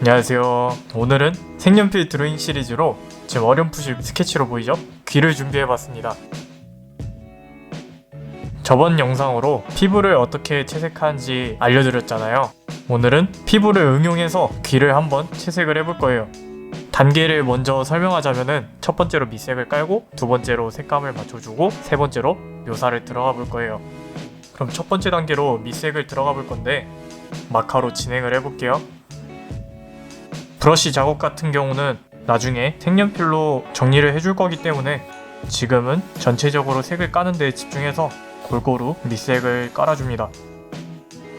안녕하세요. 오늘은 색연필 드로잉 시리즈로 지금 어렴풋이 스케치로 보이죠? 귀를 준비해봤습니다. 저번 영상으로 피부를 어떻게 채색하는지 알려드렸잖아요. 오늘은 피부를 응용해서 귀를 한번 채색을 해볼 거예요. 단계를 먼저 설명하자면은 첫 번째로 밑색을 깔고, 두 번째로 색감을 맞춰주고, 세 번째로 묘사를 들어가 볼 거예요. 그럼 첫 번째 단계로 밑색을 들어가 볼 건데 마카로 진행을 해볼게요. 브러쉬 작업 같은 경우는 나중에 색연필로 정리를 해줄 거기 때문에 지금은 전체적으로 색을 까는 데 집중해서 골고루 밑색을 깔아줍니다.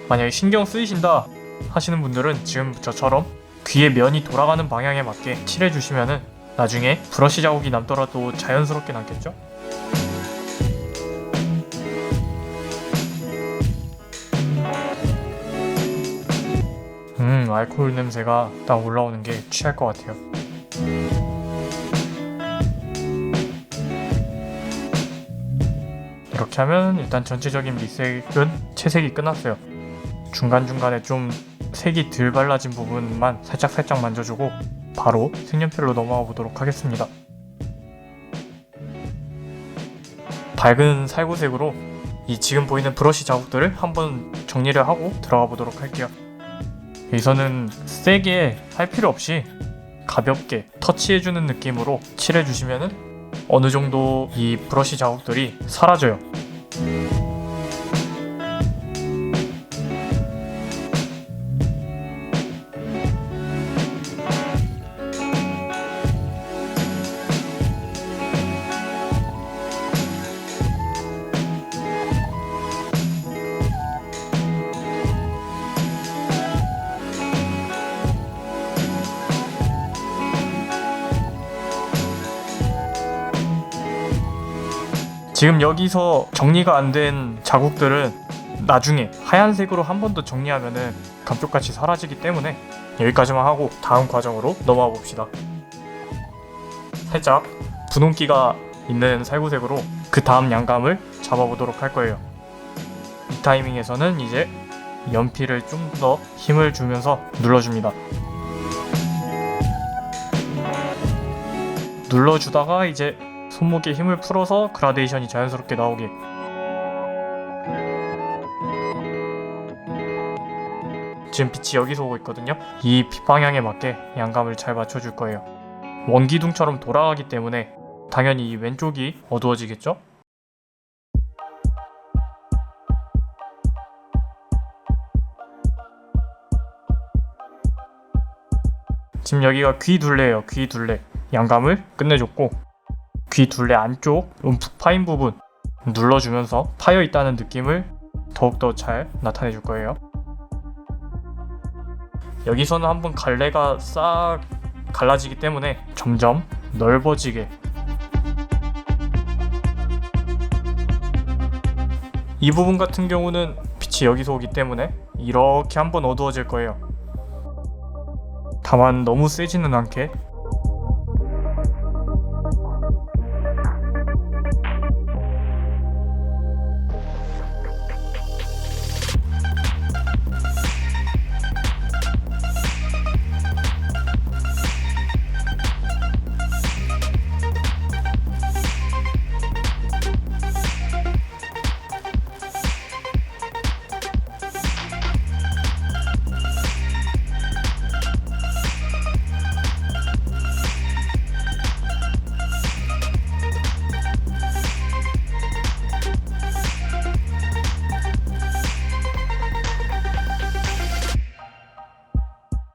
만약에 신경 쓰이신다 하시는 분들은 지금 저처럼 귀의 면이 돌아가는 방향에 맞게 칠해주시면은 나중에 브러쉬 자국이 남더라도 자연스럽게 남겠죠? 알코올 냄새가 딱 올라오는 게 취할 것 같아요. 이렇게 하면 일단 전체적인 밑색은 채색이 끝났어요. 중간중간에 좀 색이 덜 발라진 부분만 살짝 만져주고 바로 색연필로 넘어가 보도록 하겠습니다. 밝은 살구색으로 이 지금 보이는 브러쉬 자국들을 한번 정리를 하고 들어가 보도록 할게요. 여기서는 세게 할 필요 없이 가볍게 터치해주는 느낌으로 칠해주시면은 어느 정도 이 브러쉬 자국들이 사라져요. 지금 여기서 정리가 안 된 자국들은 나중에 하얀색으로 한 번 더 정리하면은 감쪽같이 사라지기 때문에 여기까지만 하고 다음 과정으로 넘어가 봅시다. 살짝 분홍기가 있는 살구색으로 그 다음 양감을 잡아보도록 할 거예요. 이 타이밍에서는 이제 연필을 좀 더 힘을 주면서 눌러줍니다. 눌러주다가 이제 손목에 힘을 풀어서 그라데이션이 자연스럽게 나오게. 지금 빛이 여기서 오고 있거든요. 이 빛 방향에 맞게 양감을 잘 맞춰줄 거예요. 원기둥처럼 돌아가기 때문에 당연히 이 왼쪽이 어두워지겠죠? 지금 여기가 귀 둘레예요. 귀 둘레. 양감을 끝내줬고 귀 둘레 안쪽 움푹 파인 부분 눌러주면서 파여 있다는 느낌을 더욱더 잘 나타내 줄 거예요. 여기서는 한번 갈래가 싹 갈라지기 때문에 점점 넓어지게. 이 부분 같은 경우는 빛이 여기서 오기 때문에 이렇게 한번 어두워질 거예요. 다만 너무 세지는 않게.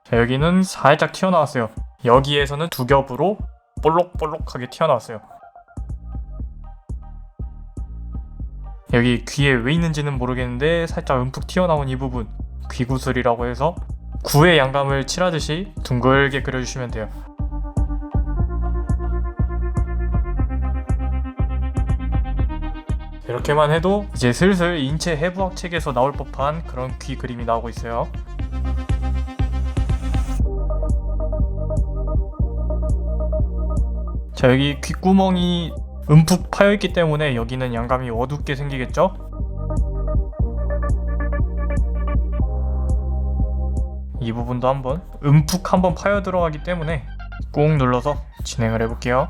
자, 여기는 살짝 튀어나왔어요. 여기에서는 두 겹으로 볼록볼록하게 튀어나왔어요. 여기 귀에 왜 있는지는 모르겠는데 살짝 움푹 튀어나온 이 부분, 귀구슬이라고 해서 구의 양감을 칠하듯이 둥글게 그려주시면 돼요. 이렇게만 해도 이제 슬슬 인체 해부학 책에서 나올 법한 그런 귀 그림이 나오고 있어요. 자, 여기 귓구멍이 움푹 파여있기 때문에 여기는 양감이 어둡게 생기겠죠? 이 부분도 한번 움푹 한번 파여 들어가기 때문에 꾹 눌러서 진행을 해볼게요.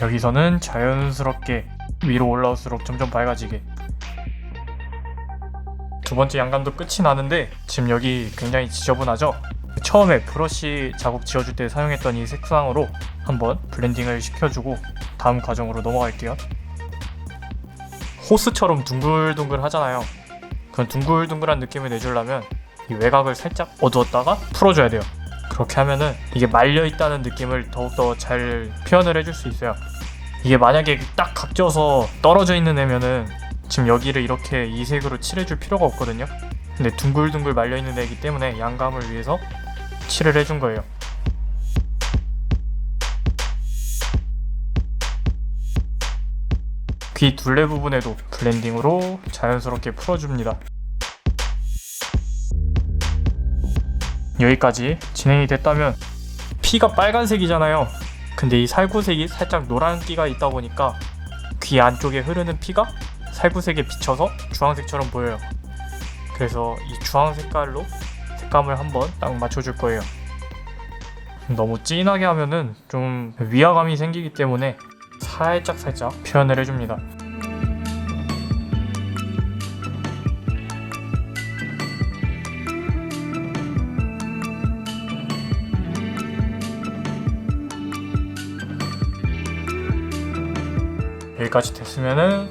여기서는 자연스럽게 위로 올라올수록 점점 밝아지게. 두 번째 양감도 끝이 나는데 지금 여기 굉장히 지저분하죠? 처음에 브러쉬 자국 지워줄 때 사용했던 이 색상으로 한번 블렌딩을 시켜주고 다음 과정으로 넘어갈게요. 호스처럼 둥글둥글 하잖아요. 그런 둥글둥글한 느낌을 내주려면 이 외곽을 살짝 어두웠다가 풀어줘야 돼요. 그렇게 하면은 이게 말려있다는 느낌을 더욱더 잘 표현을 해줄 수 있어요. 이게 만약에 딱 각져서 떨어져 있는 애면은 지금 여기를 이렇게 이 색으로 칠해줄 필요가 없거든요. 근데 둥글둥글 말려있는 애이기 때문에 양감을 위해서 칠을 해준 거예요. 귀 둘레 부분에도 블렌딩으로 자연스럽게 풀어줍니다. 여기까지 진행이 됐다면 피가 빨간색이잖아요. 근데 이 살구색이 살짝 노란기가 있다 보니까 귀 안쪽에 흐르는 피가 살구색에 비쳐서 주황색처럼 보여요. 그래서 이 주황 색깔로 색감을 한번 딱 맞춰줄 거예요. 너무 진하게 하면은 좀 위화감이 생기기 때문에 살짝 표현을 해줍니다. 여기까지 됐으면은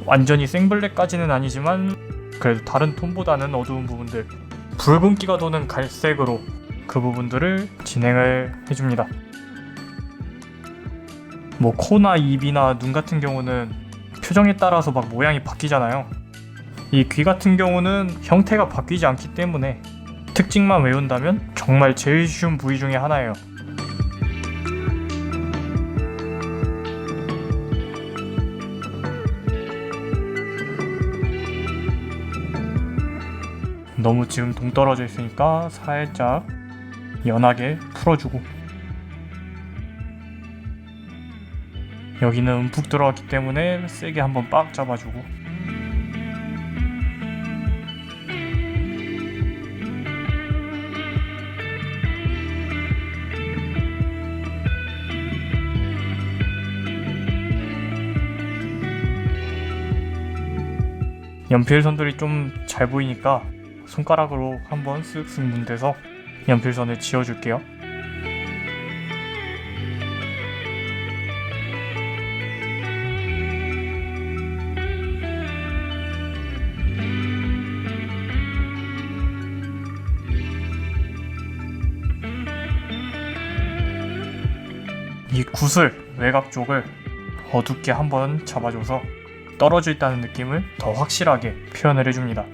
완전히 생블랙까지는 아니지만 그래도 다른 톤보다는 어두운 부분들, 붉은기가 도는 갈색으로 그 부분들을 진행을 해줍니다. 뭐 코나 입이나 눈 같은 경우는 표정에 따라서 막 모양이 바뀌잖아요. 이 귀 같은 경우는 형태가 바뀌지 않기 때문에 특징만 외운다면 정말 제일 쉬운 부위 중에 하나예요. 너무 지금 동떨어져 있으니까 살짝 연하게 풀어주고, 여기는 움푹 들어갔기 때문에 세게 한번 빡 잡아주고, 연필선들이 좀 잘 보이니까 손가락으로 한번 쓱쓱 문대서 연필선을 지워줄게요. 이 구슬 외곽 쪽을 어둡게 한번 잡아줘서 떨어져 있다는 느낌을 더 확실하게 표현을 해줍니다.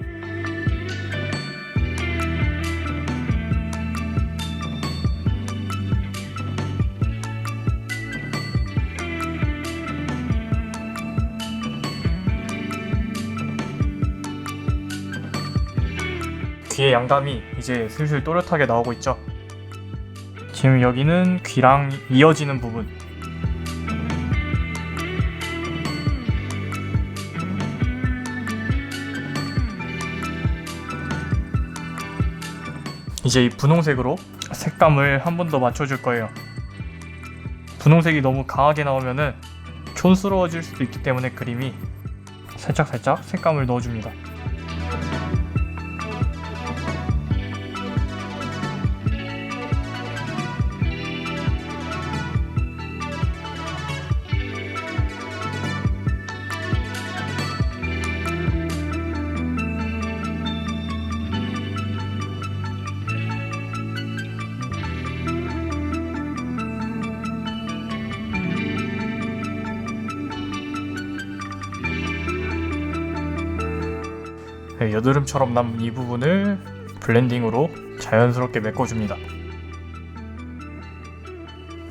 귀의 양감이 이제 슬슬 또렷하게 나오고 있죠. 지금 여기는 귀랑 이어지는 부분, 이제 이 분홍색으로 색감을 한 번 더 맞춰줄 거예요. 분홍색이 너무 강하게 나오면은 촌스러워질 수도 있기 때문에 그림이 살짝 색감을 넣어줍니다. 여드름처럼 남은 이 부분을 블렌딩으로 자연스럽게 메꿔줍니다.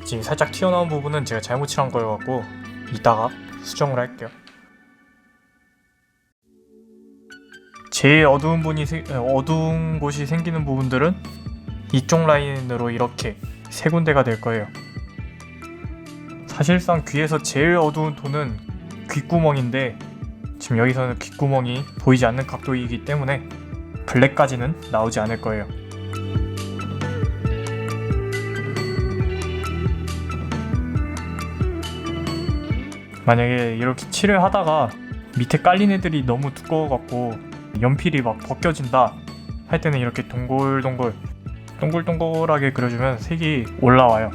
지금 살짝 튀어나온 부분은 제가 잘못 칠한 거여갖고 이따가 수정을 할게요. 제일 어두운 곳이 생기는 부분들은 이쪽 라인으로 이렇게 세 군데가 될 거예요. 사실상 귀에서 제일 어두운 톤은 귓구멍인데 지금 여기서는 귓구멍이 보이지 않는 각도이기 때문에 블랙까지는 나오지 않을 거예요. 만약에 이렇게 칠을 하다가 밑에 깔린 애들이 너무 두꺼워갖고 연필이 막 벗겨진다 할 때는 이렇게 동글동글하게 그려주면 색이 올라와요.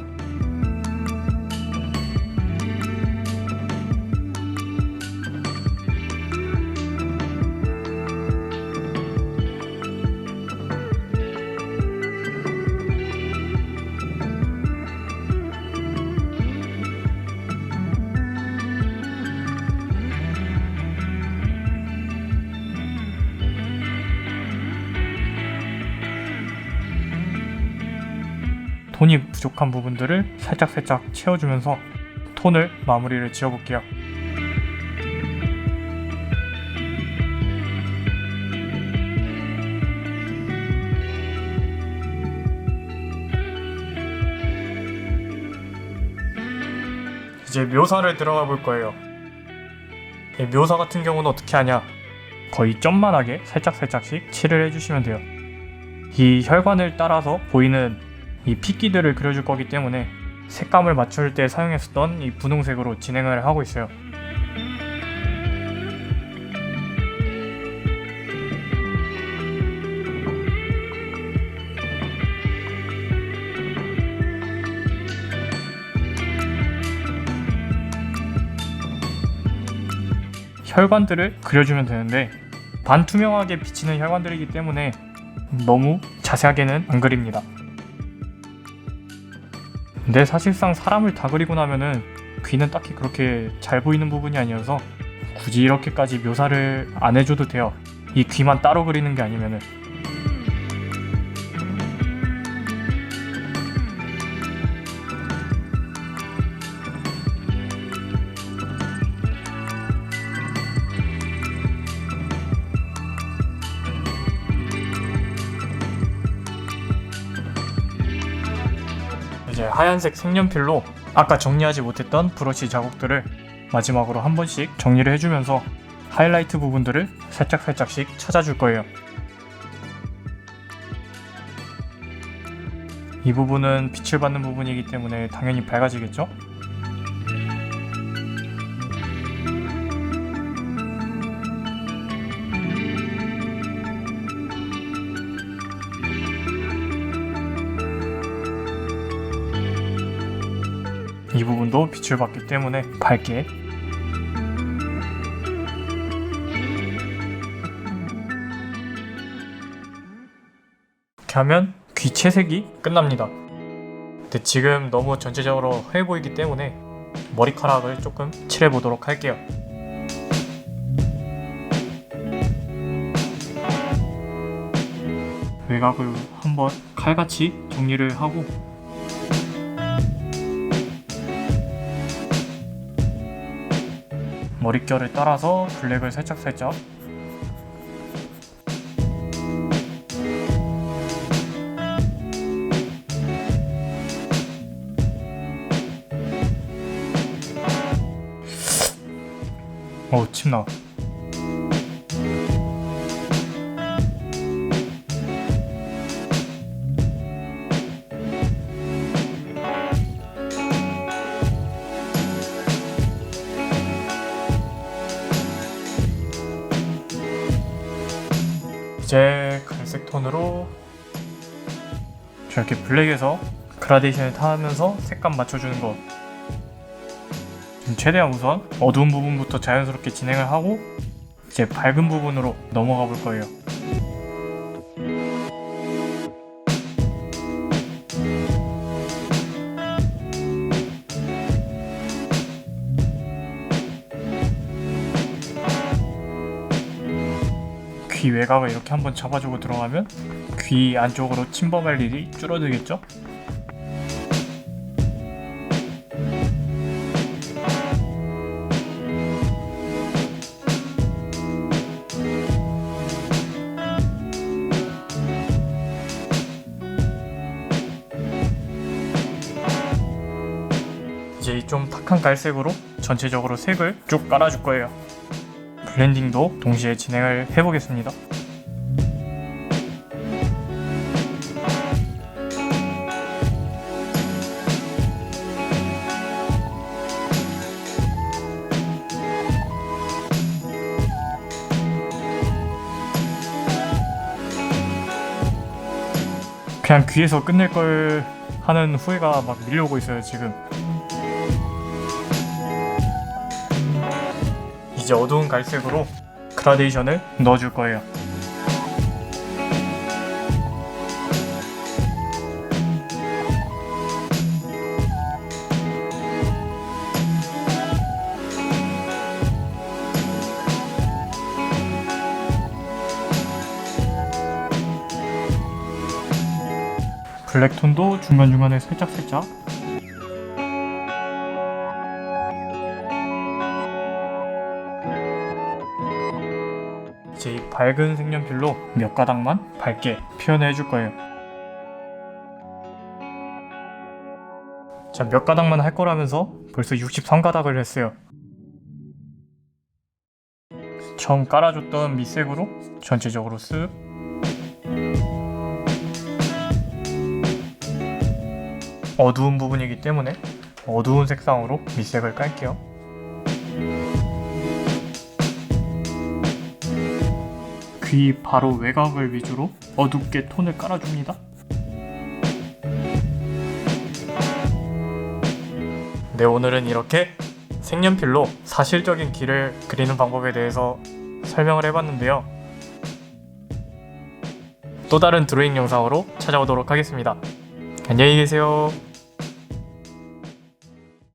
톤이 부족한 부분들을 살짝 채워주면서 톤을 마무리를 지어볼게요. 이제 묘사를 들어가 볼 거예요. 묘사 같은 경우는 어떻게 하냐, 거의 점만하게 살짝씩 칠을 해주시면 돼요. 이 혈관을 따라서 보이는 이 핏기들을 그려줄 거기 때문에 색감을 맞출 때 사용했었던 이 분홍색으로 진행을 하고 있어요. 혈관들을 그려주면 되는데 반투명하게 비치는 혈관들이기 때문에 너무 자세하게는 안 그립니다. 근데 사실상 사람을 다 그리고 나면은 귀는 딱히 그렇게 잘 보이는 부분이 아니어서 굳이 이렇게까지 묘사를 안 해줘도 돼요. 이 귀만 따로 그리는 게 아니면은. 이제 하얀색 색연필로 아까 정리하지 못했던 브러쉬 자국들을 마지막으로 한 번씩 정리를 해주면서 하이라이트 부분들을 살짝씩 찾아줄 거예요. 이 부분은 빛을 받는 부분이기 때문에 당연히 밝아지겠죠? 이 부분도 빛을 받기 때문에 밝게. 이렇게 하면 귀 채색이 끝납니다. 근데 지금 너무 전체적으로 허해 보이기 때문에 머리카락을 조금 칠해 보도록 할게요. 외곽을 한번 칼같이 정리를 하고 머릿결을 따라서 블랙을 살짝 침 나와. 이제 갈색 톤으로 저렇게 블랙에서 그라데이션을 타면서 색감 맞춰주는 거. 최대한 우선 어두운 부분부터 자연스럽게 진행을 하고 이제 밝은 부분으로 넘어가 볼 거예요. 귀 외곽을 이렇게 한번 잡아주고 들어가면 귀 안쪽으로 침범할 일이 줄어들겠죠? 이제 좀 탁한 갈색으로 전체적으로 색을 쭉 깔아줄 거예요. 블렌딩도 동시에 진행을 해보겠습니다. 그냥 귀에서 끝낼 걸 하는 후회가 막 밀려오고 있어요 지금. 이제 어두운 갈색으로 그라데이션을 넣어줄 거예요. 블랙톤도 중간중간에 살짝살짝. 이제 이 밝은 색연필로 몇 가닥만 밝게 표현을 해줄 거예요. 자, 몇 가닥만 할 거라면서 벌써 63가닥을 했어요. 처음 깔아줬던 밑색으로 전체적으로 쓱. 어두운 부분이기 때문에 어두운 색상으로 밑색을 깔게요. 귀 바로 외곽을 위주로 어둡게 톤을 깔아줍니다. 네, 오늘은 이렇게 색연필로 사실적인 귀를 그리는 방법에 대해서 설명을 해봤는데요. 또 다른 드로잉 영상으로 찾아오도록 하겠습니다. 안녕히 계세요.